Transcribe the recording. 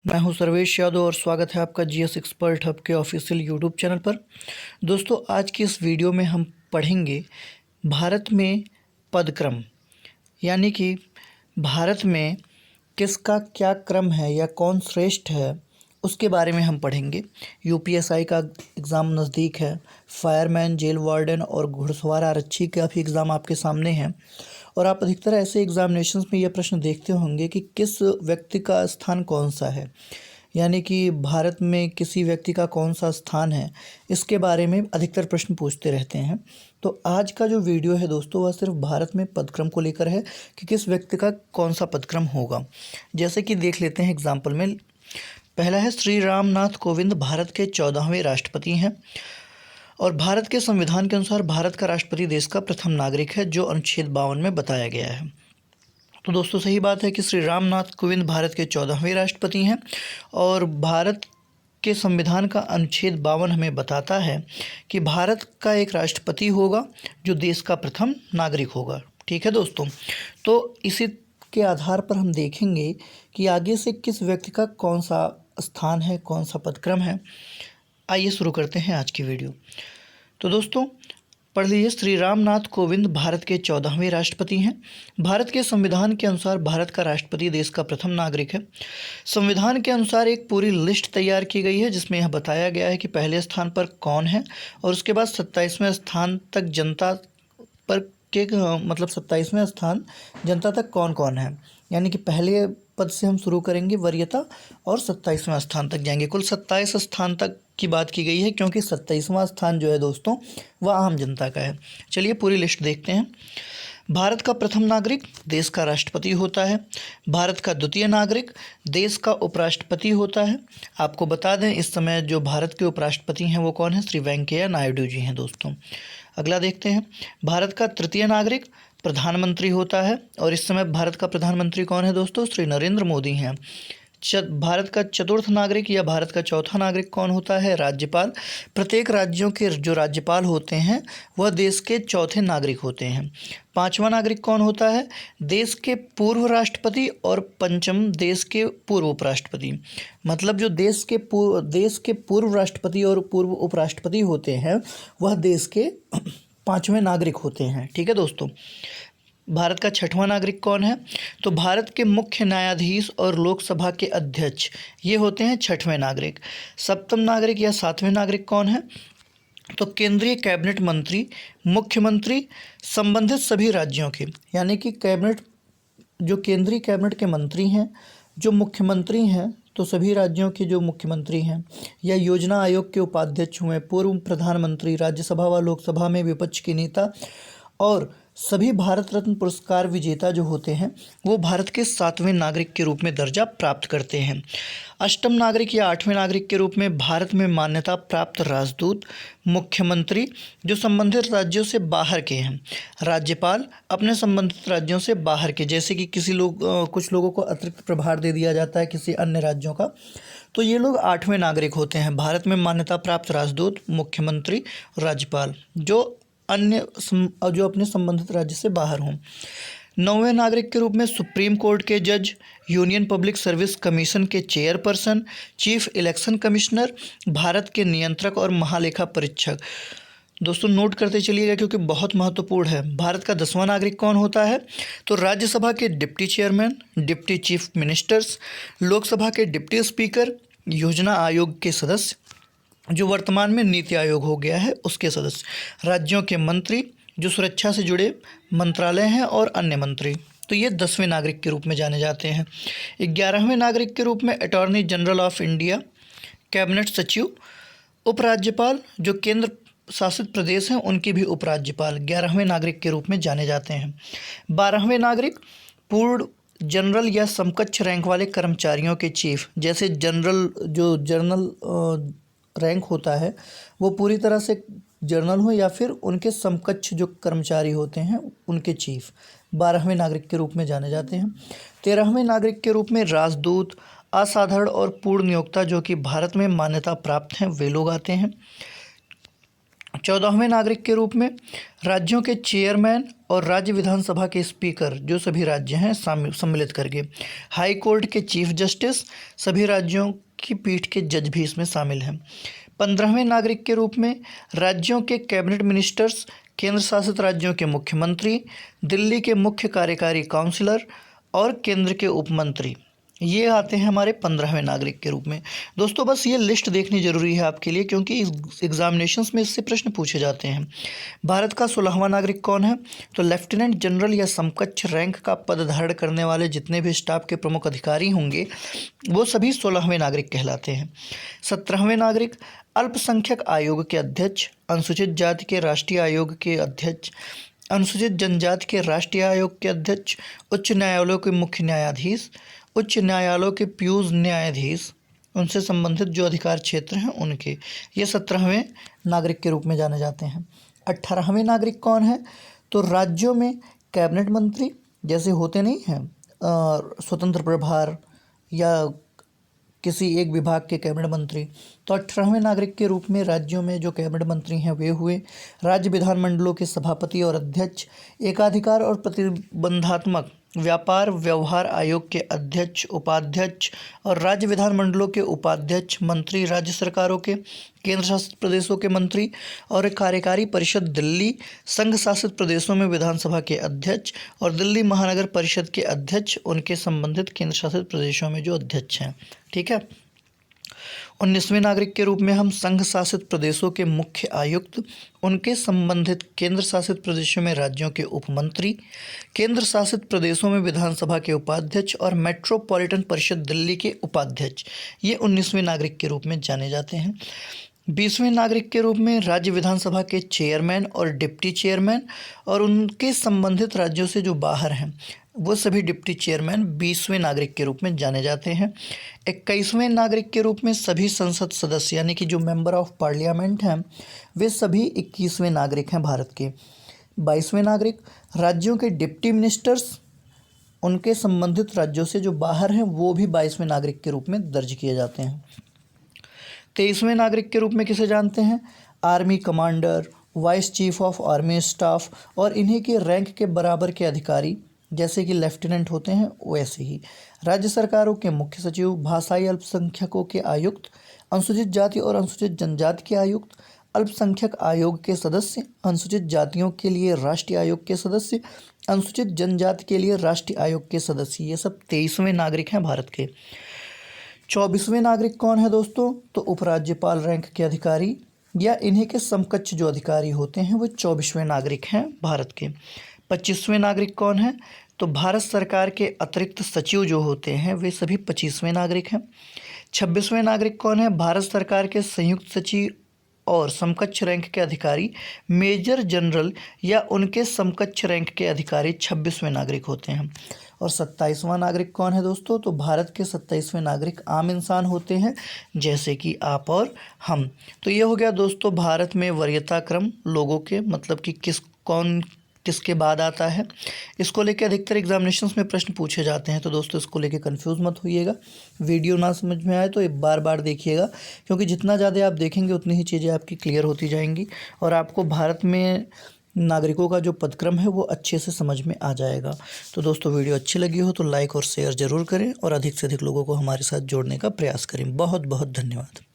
मैं हूं सर्वेश यादव और स्वागत है आपका जीएस एक्सपर्ट हब के ऑफिशियल यूट्यूब चैनल पर। दोस्तों, आज की इस वीडियो में हम पढ़ेंगे भारत में पदक्रम, यानी कि भारत में किसका क्या क्रम है या कौन श्रेष्ठ है, उसके बारे में हम पढ़ेंगे। यूपीएसआई का एग्ज़ाम नज़दीक है, फायरमैन, जेल वार्डन और घुड़सवार आरक्षी का भी एग्ज़ाम आपके सामने है। और आप अधिकतर ऐसे एग्जामिनेशंस में यह प्रश्न देखते होंगे कि किस व्यक्ति का स्थान कौन सा है, यानी कि भारत में किसी व्यक्ति का कौन सा स्थान है, इसके बारे में अधिकतर प्रश्न पूछते रहते हैं। तो आज का जो वीडियो है दोस्तों, वह सिर्फ भारत में पदक्रम को लेकर है कि किस व्यक्ति का कौन सा पदक्रम होगा। जैसे कि देख लेते हैं एग्जाम्पल में। पहला है श्री रामनाथ कोविंद भारत के 14वें राष्ट्रपति हैं और भारत के संविधान के अनुसार भारत का राष्ट्रपति देश का प्रथम नागरिक है, जो अनुच्छेद 52 में बताया गया है। तो दोस्तों, सही बात है कि श्री रामनाथ कोविंद भारत के 14वें राष्ट्रपति हैं और भारत के संविधान का अनुच्छेद 52 हमें बताता है कि भारत का एक राष्ट्रपति होगा जो देश का प्रथम नागरिक होगा। ठीक है दोस्तों, तो इसी के आधार पर हम देखेंगे कि आगे से किस व्यक्ति का कौन सा स्थान है, कौन सा पदक्रम है। आइए शुरू करते हैं आज की वीडियो। तो दोस्तों, पढ़ लीजिए। श्री रामनाथ कोविंद भारत के 14वें राष्ट्रपति हैं। भारत के संविधान के अनुसार भारत का राष्ट्रपति देश का प्रथम नागरिक है। संविधान के अनुसार एक पूरी लिस्ट तैयार की गई है जिसमें यह बताया गया है कि पहले स्थान पर कौन है और उसके बाद 27वें स्थान तक जनता पर के 27वें स्थान जनता तक कौन कौन है, यानी कि पहले पद से हम शुरू करेंगे वरीयता और 27वें स्थान तक जाएंगे। कुल 27 स्थान तक की बात की गई है, क्योंकि 27वां स्थान जो है दोस्तों वह आम जनता का है। चलिए पूरी लिस्ट देखते हैं। भारत का प्रथम नागरिक देश का राष्ट्रपति होता है। भारत का द्वितीय नागरिक देश का उपराष्ट्रपति होता है। आपको बता दें, इस समय जो भारत के उपराष्ट्रपति हैं वो कौन है? श्री वेंकैया नायडू जी हैं दोस्तों। अगला देखते हैं। भारत का तृतीय नागरिक प्रधानमंत्री होता है और इस समय भारत का प्रधानमंत्री कौन है दोस्तों? श्री नरेंद्र मोदी हैं। भारत का चतुर्थ नागरिक या भारत का चौथा नागरिक कौन होता है? राज्यपाल। प्रत्येक राज्यों के जो राज्यपाल होते हैं वह देश के चौथे नागरिक होते हैं। पांचवा नागरिक कौन होता है? देश के पूर्व राष्ट्रपति और पंचम देश के पूर्व उपराष्ट्रपति। मतलब जो देश के पूर्व राष्ट्रपति और पूर्व उपराष्ट्रपति होते हैं वह देश के पांचवें नागरिक होते हैं। ठीक है दोस्तों। भारत का छठवां नागरिक कौन है? तो भारत के मुख्य न्यायाधीश और लोकसभा के अध्यक्ष ये होते हैं छठवें नागरिक। सप्तम नागरिक या सातवें नागरिक कौन है? तो केंद्रीय कैबिनेट मंत्री, मुख्यमंत्री संबंधित सभी राज्यों के, यानी कि कैबिनेट जो केंद्रीय कैबिनेट के मंत्री हैं, जो मुख्यमंत्री हैं, तो सभी राज्यों के जो मुख्यमंत्री हैं, या योजना आयोग के उपाध्यक्ष हुए, पूर्व प्रधानमंत्री, राज्यसभा व लोकसभा में विपक्ष के नेता और सभी भारत रत्न पुरस्कार विजेता जो होते हैं वो भारत के सातवें नागरिक के रूप में दर्जा प्राप्त करते हैं। अष्टम नागरिक या आठवें नागरिक के रूप में भारत में मान्यता प्राप्त राजदूत, मुख्यमंत्री जो संबंधित राज्यों से बाहर के हैं, राज्यपाल अपने संबंधित राज्यों से बाहर के, जैसे कि कुछ लोगों को अतिरिक्त प्रभार दे दिया जाता है किसी अन्य राज्यों का, तो ये लोग आठवें नागरिक होते हैं। भारत में मान्यता प्राप्त राजदूत, मुख्यमंत्री, राज्यपाल जो अपने संबंधित राज्य से बाहर हों। नौवें नागरिक के रूप में सुप्रीम कोर्ट के जज, यूनियन पब्लिक सर्विस कमीशन के chairperson, chief election commissioner, Bharat के नियंत्रक और महालेखा परीक्षक। दोस्तों नोट करते चलिएगा क्योंकि बहुत महत्वपूर्ण है। भारत का 10वां नागरिक कौन होता है? तो राज्यसभा के deputy chairman, deputy chief ministers, Lok Sabha के डिप्टी स्पीकर, योजना आयोग के सदस्य जो वर्तमान में नीति आयोग हो गया है उसके सदस्य, राज्यों के मंत्री जो सुरक्षा से जुड़े मंत्रालय हैं और अन्य मंत्री, तो ये 10वें नागरिक के रूप में जाने जाते हैं। 11वें नागरिक के रूप में attorney general of India, cabinet सचिव, उपराज्यपाल जो केंद्र शासित प्रदेश हैं उनके भी उपराज्यपाल 11वें नागरिक के रूप में जाने जाते हैं। 12वें नागरिक पूर्ण जनरल या समकक्ष रैंक वाले कर्मचारियों के चीफ, जैसे जनरल रैंक होता है वो पूरी तरह से जनरल हो या फिर उनके समकक्ष जो कर्मचारी होते हैं उनके चीफ 12वें नागरिक के रूप में जाने जाते हैं। 13वें नागरिक के रूप में राजदूत, असाधारण और पूर्ण नियोक्ता जो कि भारत में मान्यता प्राप्त हैं वे लोग आते हैं। 14वें नागरिक के रूप में राज्यों के चेयरमैन और राज्य विधानसभा के स्पीकर जो सभी राज्य हैं सम्मिलित करके। हाई कोर्ट के चीफ जस्टिस, सभी राज्यों की पीठ के जज भी इसमें शामिल हैं। 15वें नागरिक के रूप में राज्यों के कैबिनेट मिनिस्टर्स, केंद्र शासित राज्यों के मुख्यमंत्री, दिल्ली के मुख्य कार्यकारी काउंसिलर और केंद्र के उपमंत्री, ये आते हैं हमारे 15वें नागरिक के रूप में। दोस्तों बस ये लिस्ट देखनी जरूरी है आपके लिए, क्योंकि एग्जामिनेशंस में इससे प्रश्न पूछे जाते हैं। भारत का 16वां नागरिक कौन है? तो लेफ्टिनेंट जनरल या समकक्ष रैंक का पद धारण करने वाले जितने भी स्टाफ के प्रमुख अधिकारी होंगे वो सभी 16वें नागरिक कहलाते हैं। 17वें नागरिक अल्पसंख्यक आयोग के अध्यक्ष, अनुसूचित जाति के राष्ट्रीय आयोग के अध्यक्ष, अनुसूचित जनजाति के राष्ट्रीय आयोग के अध्यक्ष, उच्च न्यायालयों के मुख्य न्यायाधीश, उच्च न्यायालयों के पीयूष न्यायाधीश, उनसे संबंधित जो अधिकार क्षेत्र हैं उनके, ये 17वें नागरिक के रूप में जाने जाते हैं। 18वें नागरिक कौन है? तो राज्यों में कैबिनेट मंत्री जैसे होते नहीं हैं स्वतंत्र प्रभार या किसी एक विभाग के कैबिनेट मंत्री, तो 18वें नागरिक के रूप में राज्यों में जो कैबिनेट मंत्री हैं वे हुए राज्य विधानमंडलों के सभापति और अध्यक्ष, एकाधिकार और प्रतिबंधात्मक व्यापार व्यवहार आयोग के अध्यक्ष, उपाध्यक्ष और राज्य विधानमंडलों के उपाध्यक्ष, मंत्री, राज्य सरकारों के, केंद्र शासित प्रदेशों के मंत्री और कार्यकारी परिषद दिल्ली, संघ शासित प्रदेशों में विधानसभा के अध्यक्ष और दिल्ली महानगर परिषद के अध्यक्ष, उनके संबंधित केंद्र शासित प्रदेशों में जो अध्यक्ष हैं। ठीक है। 19वें नागरिक के रूप में हम संघ शासित प्रदेशों के मुख्य आयुक्त, उनके संबंधित केंद्र शासित प्रदेशों में राज्यों के उपमंत्री, केंद्र शासित प्रदेशों में विधानसभा के उपाध्यक्ष और मेट्रोपॉलिटन परिषद दिल्ली के उपाध्यक्ष, ये 19वें नागरिक के रूप में जाने जाते हैं। 20वें नागरिक के रूप में राज्य विधानसभा के चेयरमैन और डिप्टी चेयरमैन और उनके संबंधित राज्यों से जो बाहर हैं वो सभी डिप्टी चेयरमैन 20वें नागरिक के रूप में जाने जाते हैं। 21वें नागरिक के रूप में सभी संसद सदस्य यानी कि जो मेंबर ऑफ पार्लियामेंट हैं वे सभी 21वें नागरिक हैं भारत के। 22वें नागरिक राज्यों के डिप्टी मिनिस्टर्स, उनके संबंधित राज्यों से जो बाहर हैं वो भी 22वें नागरिक के रूप में दर्ज किए जाते हैं। 23वें नागरिक के रूप में किसे जानते हैं? Army commander, vice chief of army staff और इन्हीं के रैंक के बराबर के अधिकारी जैसे कि लेफ्टिनेंट होते हैं वैसे ही राज्य सरकारों के मुख्य सचिव, भाषाई अल्पसंख्यकों के आयुक्त, अनुसूचित जाति और अनुसूचित जनजाति के आयुक्त, अल्पसंख्यक आयोग के सदस्य, अनुसूचित जातियों के लिए राष्ट्रीय आयोग के सदस्य, अनुसूचित जनजाति के लिए राष्ट्रीय आयोग के सदस्य, ये सब 23वें नागरिक हैं भारत के। 24वें नागरिक कौन है दोस्तों? तो उपराज्यपाल रैंक के अधिकारी या इन्हीं के समकक्ष जो अधिकारी होते हैं वो 24वें नागरिक हैं भारत के। 25वें नागरिक कौन है? तो भारत सरकार के अतिरिक्त सचिव जो होते हैं वे सभी 25वें नागरिक हैं। 26वें नागरिक कौन है? भारत सरकार के संयुक्त सचिव और समकक्ष रैंक के अधिकारी, मेजर जनरल या उनके समकक्ष रैंक के अधिकारी 26वें नागरिक होते हैं। और 27वां नागरिक कौन है दोस्तों? तो भारत के 27वें नागरिक आम इंसान होते हैं जैसे कि आप और हम। तो ये हो गया दोस्तों भारत में वरीयता क्रम लोगों के, मतलब कि कौन किसके बाद आता है। इसको लेके अधिकतर एग्जामिनेशंस में प्रश्न पूछे जाते हैं, तो दोस्तों इसको लेके कंफ्यूज मत होइएगा। वीडियो ना समझ में आए तो एक बार बार देखिएगा, क्योंकि जितना ज़्यादा आप देखेंगे उतनी ही चीज़ें आपकी क्लियर होती जाएंगी और आपको भारत में नागरिकों का जो पदक्रम है वो अच्छे से समझ में आ जाएगा। तो दोस्तों वीडियो अच्छी लगी हो तो लाइक और शेयर ज़रूर करें और अधिक से अधिक लोगों को हमारे साथ जोड़ने का प्रयास करें। बहुत बहुत धन्यवाद।